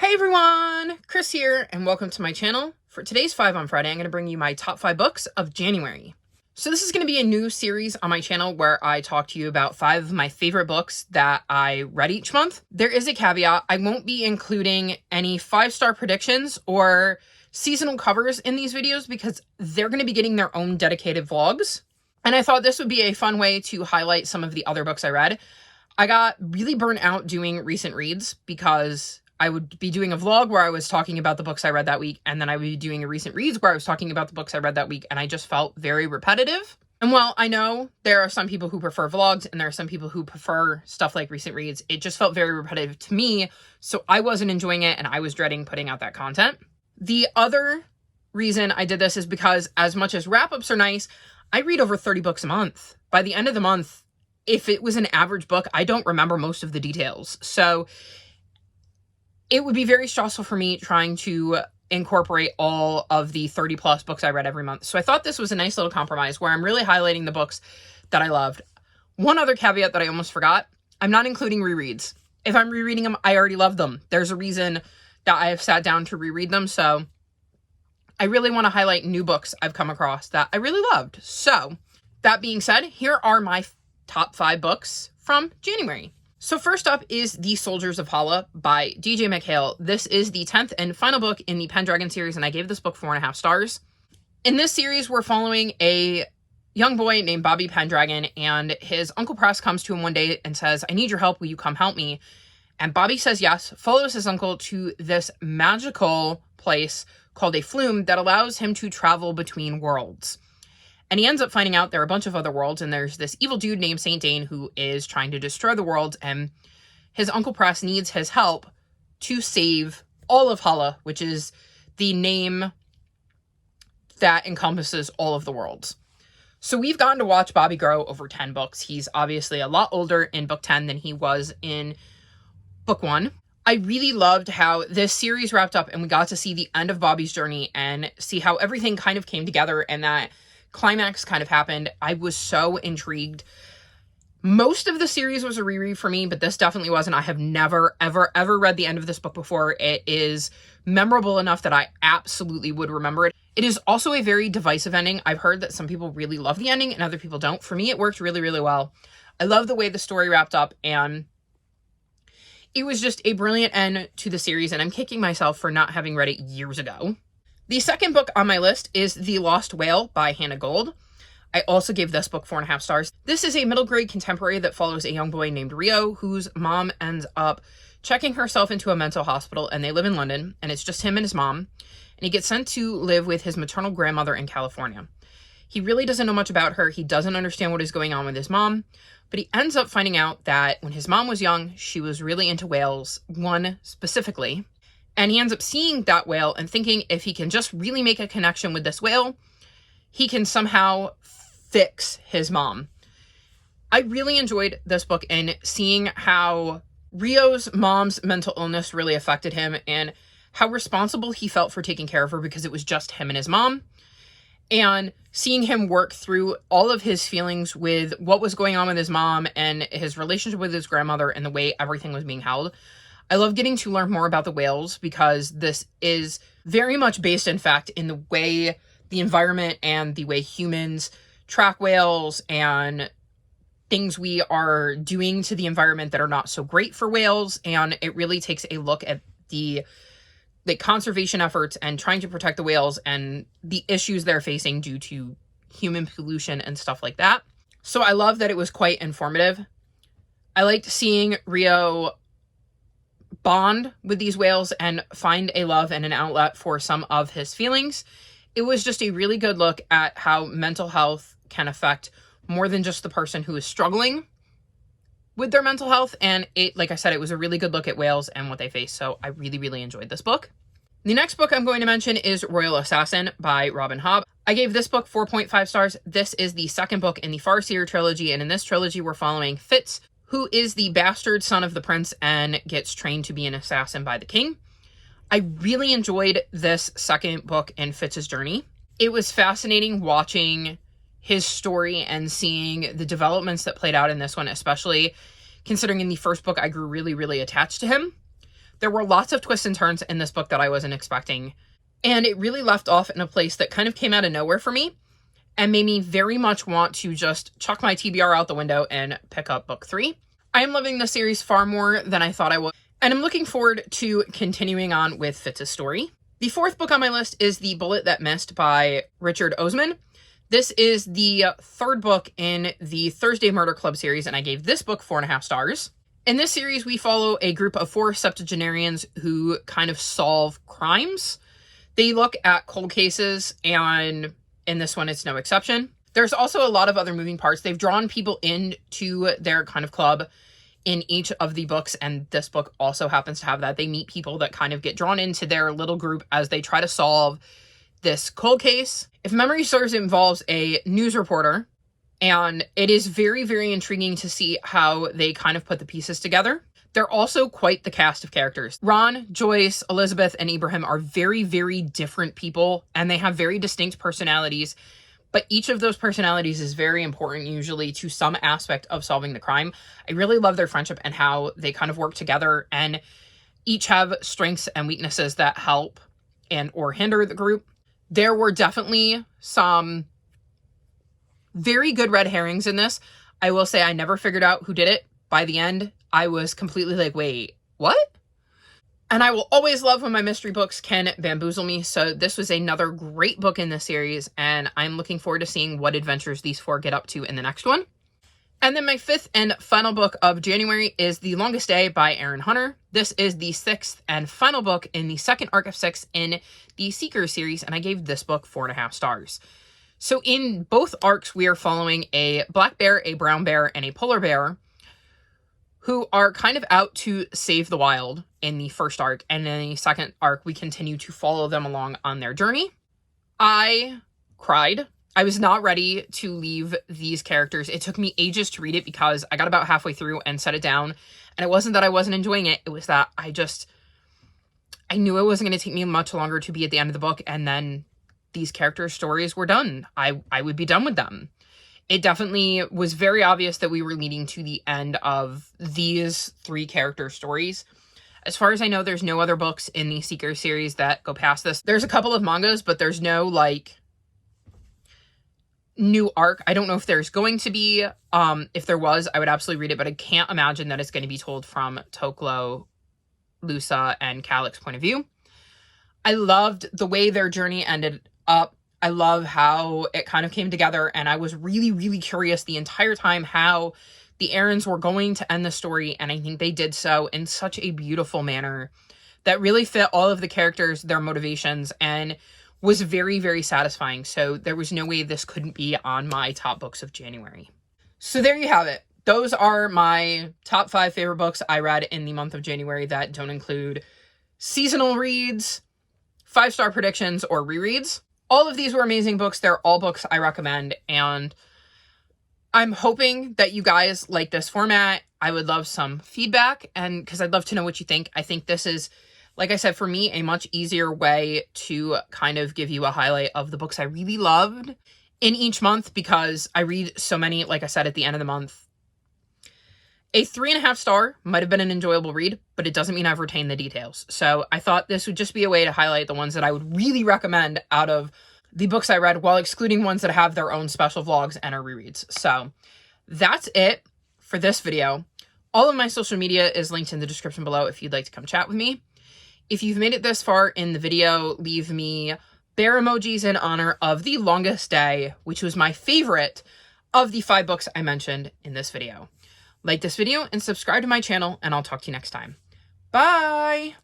Hey everyone, Chris here, and welcome to my channel. For today's 5 on Friday, I'm going to bring you my top 5 books of January. So this is going to be a new series on my channel where I talk to you about 5 of my favorite books that I read each month. There is a caveat. I won't be including any 5-star predictions or seasonal covers in these videos because they're going to be getting their own dedicated vlogs. And I thought this would be a fun way to highlight some of the other books I read. I got really burnt out doing recent reads because I would be doing a vlog where I was talking about the books I read that week, and then I would be doing a recent reads where I was talking about the books I read that week, and I just felt very repetitive. And while I know there are some people who prefer vlogs and there are some people who prefer stuff like recent reads, it just felt very repetitive to me, so I wasn't enjoying it and I was dreading putting out that content. The other reason I did this is because as much as wrap-ups are nice, I read over 30 books a month. By the end of the month, if it was an average book, I don't remember most of the details. So it would be very stressful for me trying to incorporate all of the 30 plus books I read every month. So I thought this was a nice little compromise where I'm really highlighting the books that I loved. One other caveat that I almost forgot, I'm not including rereads. If I'm rereading them, I already love them. There's a reason that I have sat down to reread them. So I really want to highlight new books I've come across that I really loved. So that being said, here are my top 5 books from January. So first up is The Soldiers of Holla by DJ McHale. This is the 10th and final book in the Pendragon series, and I gave this book 4.5 stars. In this series, we're following a young boy named Bobby Pendragon, and his Uncle Press comes to him one day and says, "I need your help. Will you come help me?" And Bobby says yes, follows his uncle to this magical place called a flume that allows him to travel between worlds. And he ends up finding out there are a bunch of other worlds, and there's this evil dude named Saint Dane who is trying to destroy the worlds, and his Uncle Press needs his help to save all of Holla, which is the name that encompasses all of the worlds. So we've gotten to watch Bobby grow over 10 books. He's obviously a lot older in book 10 than he was in book 1. I really loved how this series wrapped up and we got to see the end of Bobby's journey and see how everything kind of came together and that climax kind of happened. I was so intrigued. Most of the series was a reread for me, but this definitely wasn't. I have never, ever read the end of this book before. It is memorable enough that I absolutely would remember it. It is also a very divisive ending. I've heard that some people really love the ending and other people don't. For me, it worked really, really well. I love the way the story wrapped up, and it was just a brilliant end to the series, and I'm kicking myself for not having read it years ago. The second book on my list is The Lost Whale by Hannah Gold. I also gave this book 4.5 stars. This is a middle grade contemporary that follows a young boy named Rio, whose mom ends up checking herself into a mental hospital, and they live in London, and it's just him and his mom, and he gets sent to live with his maternal grandmother in California. He really doesn't know much about her. He doesn't understand what is going on with his mom, but he ends up finding out that when his mom was young, she was really into whales, one specifically. And he ends up seeing that whale and thinking if he can just really make a connection with this whale, he can somehow fix his mom. I really enjoyed this book and seeing how Rio's mom's mental illness really affected him and how responsible he felt for taking care of her because it was just him and his mom. And seeing him work through all of his feelings with what was going on with his mom and his relationship with his grandmother and the way everything was being held. I love getting to learn more about the whales because this is very much based, in fact, in the way the environment and the way humans track whales and things we are doing to the environment that are not so great for whales. And it really takes a look at the conservation efforts and trying to protect the whales and the issues they're facing due to human pollution and stuff like that. So I love that it was quite informative. I liked seeing Rio bond with these whales and find a love and an outlet for some of his feelings. It was just a really good look at how mental health can affect more than just the person who is struggling with their mental health. And it, like I said, it was a really good look at whales and what they face. So I really, really enjoyed this book. The next book I'm going to mention is Royal Assassin by Robin Hobb. I gave this book 4.5 stars. This is the second book in the Farseer trilogy. And in this trilogy, we're following Fitz, who is the bastard son of the prince and gets trained to be an assassin by the king. I really enjoyed this second book in Fitz's journey. It was fascinating watching his story and seeing the developments that played out in this one, especially considering in the first book I grew really, really attached to him. There were lots of twists and turns in this book that I wasn't expecting, and it really left off in a place that kind of came out of nowhere for me and made me very much want to just chuck my TBR out the window and pick up book 3. I am loving this series far more than I thought I would, and I'm looking forward to continuing on with Fitz's story. The 4th book on my list is The Bullet That Missed by Richard Osman. This is the 3rd book in the Thursday Murder Club series, and I gave this book 4.5 stars. In this series, we follow a group of 4 septuagenarians who kind of solve crimes. They look at cold cases, and in this one, it's no exception. There's also a lot of other moving parts. They've drawn people into their kind of club in each of the books, and this book also happens to have that. They meet people that kind of get drawn into their little group as they try to solve this cold case. If memory serves, it involves a news reporter, and it is very, very intriguing to see how they kind of put the pieces together. They're also quite the cast of characters. Ron, Joyce, Elizabeth, and Ibrahim are very, very different people, and they have very distinct personalities. But each of those personalities is very important, usually, to some aspect of solving the crime. I really love their friendship and how they kind of work together, and each have strengths and weaknesses that help and or hinder the group. There were definitely some very good red herrings in this. I will say I never figured out who did it. By the end, I was completely like, wait, what? And I will always love when my mystery books can bamboozle me, so this was another great book in this series, and I'm looking forward to seeing what adventures these 4 get up to in the next one. And then my 5th and final book of January is The Longest Day by Aaron Hunter. This is the 6th and final book in the 2nd arc of 6 in the Seekers series, and I gave this book 4.5 stars. So in both arcs, we are following a black bear, a brown bear, and a polar bear who are kind of out to save the wild in the first arc, and in the 2nd arc, we continue to follow them along on their journey. I cried. I was not ready to leave these characters. It took me ages to read it because I got about halfway through and set it down, and it wasn't that I wasn't enjoying it, it was that I knew it wasn't going to take me much longer to be at the end of the book, and then these characters' stories were done. I would be done with them. It definitely was very obvious that we were leading to the end of these 3 character stories. As far as I know, there's no other books in the Seeker series that go past this. There's a couple of mangas, but there's no, like, new arc. I don't know if there's going to be. If there was, I would absolutely read it, but I can't imagine that it's going to be told from Toklo, Lusa, and Calic's point of view. I loved the way their journey ended up. I love how it kind of came together, and I was really, really curious the entire time how the Aarons were going to end the story, and I think they did so in such a beautiful manner that really fit all of the characters, their motivations, and was very, very satisfying. So there was no way this couldn't be on my top books of January. So there you have it. Those are my top 5 favorite books I read in the month of January that don't include seasonal reads, 5-star predictions, or rereads. All of these were amazing books. They're all books I recommend, and I'm hoping that you guys like this format. I would love some feedback, and because I'd love to know what you think. I think this is, like I said, for me, a much easier way to kind of give you a highlight of the books I really loved in each month, because I read so many, like I said, at the end of the month. A 3.5 star might have been an enjoyable read, but it doesn't mean I've retained the details. So I thought this would just be a way to highlight the ones that I would really recommend out of the books I read, while excluding ones that have their own special vlogs and are rereads. So that's it for this video. All of my social media is linked in the description below if you'd like to come chat with me. If you've made it this far in the video, leave me bear emojis in honor of The Longest Day, which was my favorite of the 5 books I mentioned in this video. Like this video and subscribe to my channel, and I'll talk to you next time. Bye!